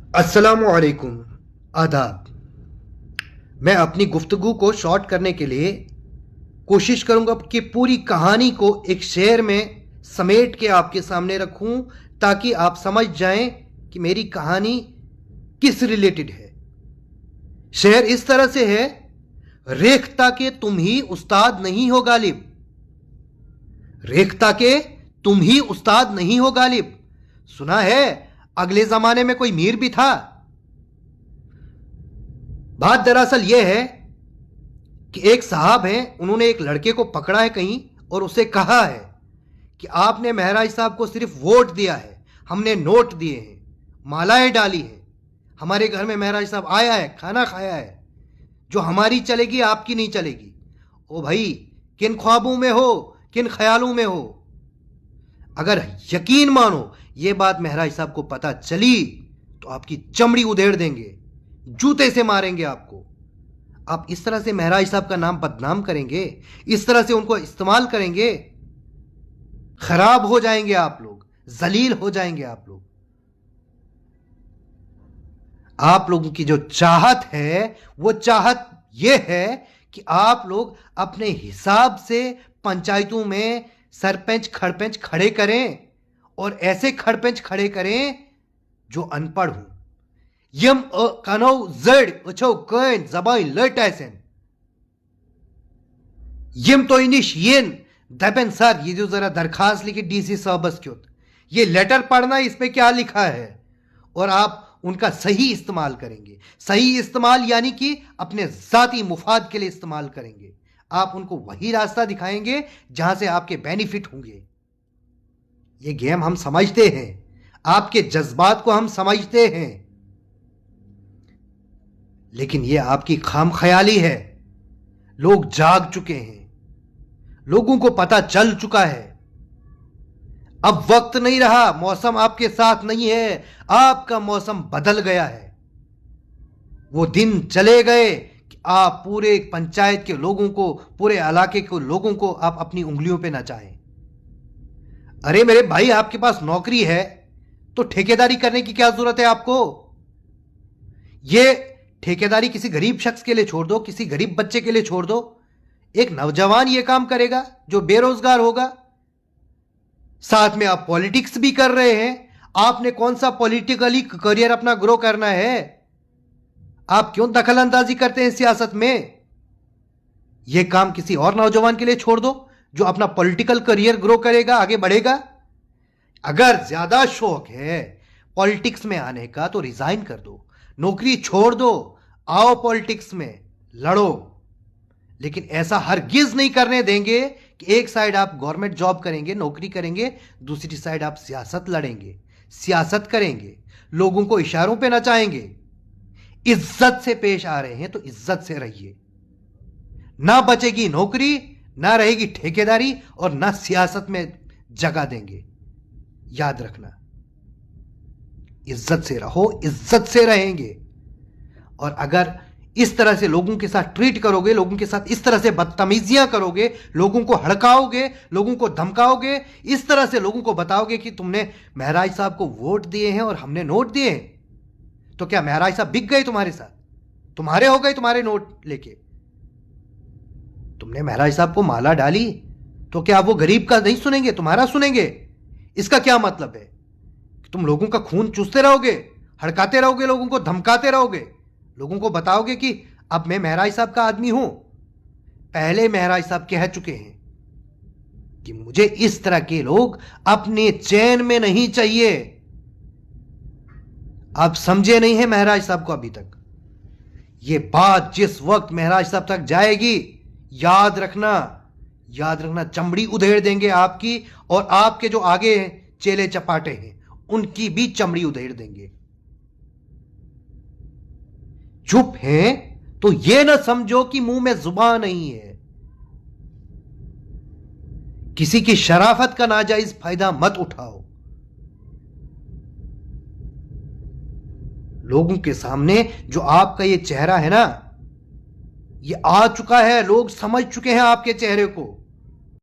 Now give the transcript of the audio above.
अस्सलामुअलैकुम। आदाब। मैं अपनी गुफ्तगू को शॉर्ट करने के लिए कोशिश करूंगा कि पूरी कहानी को एक शेर में समेट के आपके सामने रखूं, ताकि आप समझ जाएं कि मेरी कहानी किस रिलेटेड है। शेर इस तरह से है: रेख्ता के तुम ही उस्ताद नहीं हो गालिब। रेख्ता के तुम ही उस्ताद नहीं हो गालिब। सुना है अगले जमाने में कोई मीर भी था। बात दरअसल यह है कि एक साहब हैं, उन्होंने एक लड़के को पकड़ा है कहीं और उसे कहा है कि आपने महराज साहब को सिर्फ वोट दिया है, हमने नोट दिए हैं, मालाएं डाली हैं, हमारे घर में महराज साहब आया है, खाना खाया है, जो हमारी चलेगी आपकी नहीं चलेगी। ओ भाई, किन ख्वाबों में हो, किन ख्यालों में हो। अगर यकीन मानो ये बात महराज साहब को पता चली तो आपकी चमड़ी उधेड़ देंगे, जूते से मारेंगे आपको। आप इस तरह से महराज साहब का नाम बदनाम करेंगे, इस तरह से उनको इस्तेमाल करेंगे, खराब हो जाएंगे आप लोग, जलील हो जाएंगे आप लोग। आप लोगों की जो चाहत है वो चाहत यह है कि आप लोग अपने हिसाब से पंचायतों में सरपंच खड़पंच खड़े करें, और ऐसे खड़पंच खड़े करें जो अनपढ़ हो। यम कनो जड़ उछो कन जबान लटैसन यम तो इनिश येन दबन सर, ये जो जरा दरखास्त लिखी डीसी साहबस क्यों, ये लेटर पढ़ना, इस पे क्या लिखा है, और आप उनका सही इस्तेमाल करेंगे। सही इस्तेमाल यानी कि अपने जाती मुफाद के लिए इस्तेमाल करेंगे। आप उनको वही रास्ता दिखाएंगे जहां से आपके बेनिफिट होंगे। ये गेम हम समझते हैं, आपके जज्बात को हम समझते हैं, लेकिन ये आपकी खाम ख्याली है। लोग जाग चुके हैं, लोगों को पता चल चुका है। अब वक्त नहीं रहा, मौसम आपके साथ नहीं है, आपका मौसम बदल गया है। वो दिन चले गए कि आप पूरे पंचायत के लोगों को, पूरे इलाके के लोगों को आप अपनी उंगलियों पे नचाएं। अरे मेरे भाई, आपके पास नौकरी है तो ठेकेदारी करने की क्या जरूरत है आपको। ये ठेकेदारी किसी गरीब शख्स के लिए छोड़ दो, किसी गरीब बच्चे के लिए छोड़ दो। एक नौजवान ये काम करेगा जो बेरोजगार होगा। साथ में आप पॉलिटिक्स भी कर रहे हैं। आपने कौन सा पॉलिटिकली करियर अपना ग्रो करना है? आप क्यों दखल अंदाजी करते हैं सियासत में? यह काम किसी और नौजवान के लिए छोड़ दो जो अपना पॉलिटिकल करियर ग्रो करेगा, आगे बढ़ेगा। अगर ज्यादा शौक है पॉलिटिक्स में आने का तो रिजाइन कर दो, नौकरी छोड़ दो, आओ पॉलिटिक्स में लड़ो। लेकिन ऐसा हरगिज नहीं करने देंगे कि एक साइड आप गवर्नमेंट जॉब करेंगे, नौकरी करेंगे, दूसरी साइड आप सियासत लड़ेंगे, सियासत करेंगे, लोगों को इशारों पे नचाएंगे। इज्जत से पेश आ रहे हैं तो इज्जत से रहिए। ना बचेगी नौकरी, ना रहेगी ठेकेदारी, और ना सियासत में जगह देंगे। याद रखना, इज्जत से रहो, इज्जत से रहेंगे। और अगर इस तरह से लोगों के साथ ट्रीट करोगे, लोगों के साथ इस तरह से बदतमीजियां करोगे, लोगों को हड़काओगे, लोगों को धमकाओगे, इस तरह से लोगों को बताओगे कि तुमने महराज साहब को वोट दिए हैं और हमने नोट दिए हैं, तो क्या महराज साहब बिक गए तुम्हारे साथ? तुम्हारे हो गए तुम्हारे नोट लेके? तुमने महराज साहब को माला डाली तो क्या वो गरीब का नहीं सुनेंगे, तुम्हारा सुनेंगे? इसका क्या मतलब है कि तुम लोगों का खून चूसते रहोगे, हड़काते रहोगे, लोगों को धमकाते रहोगे, लोगों को बताओगे कि अब मैं महराज साहब का आदमी हूं? पहले महराज साहब कह चुके हैं कि मुझे इस तरह के लोग अपने चैन में नहीं चाहिए। आप समझे नहीं है महराज साहब को अभी तक। ये बात जिस वक्त महराज साहब तक जाएगी, याद रखना, याद रखना, चमड़ी उधेड़ देंगे आपकी, और आपके जो आगे चेले चपाटे हैं उनकी भी चमड़ी उधेड़ देंगे। चुप हैं तो यह ना समझो कि मुंह में जुबान नहीं है। किसी की शराफत का नाजायज फायदा मत उठाओ। लोगों के सामने जो आपका ये चेहरा है ना, ये आ चुका है, लोग समझ चुके हैं आपके चेहरे को।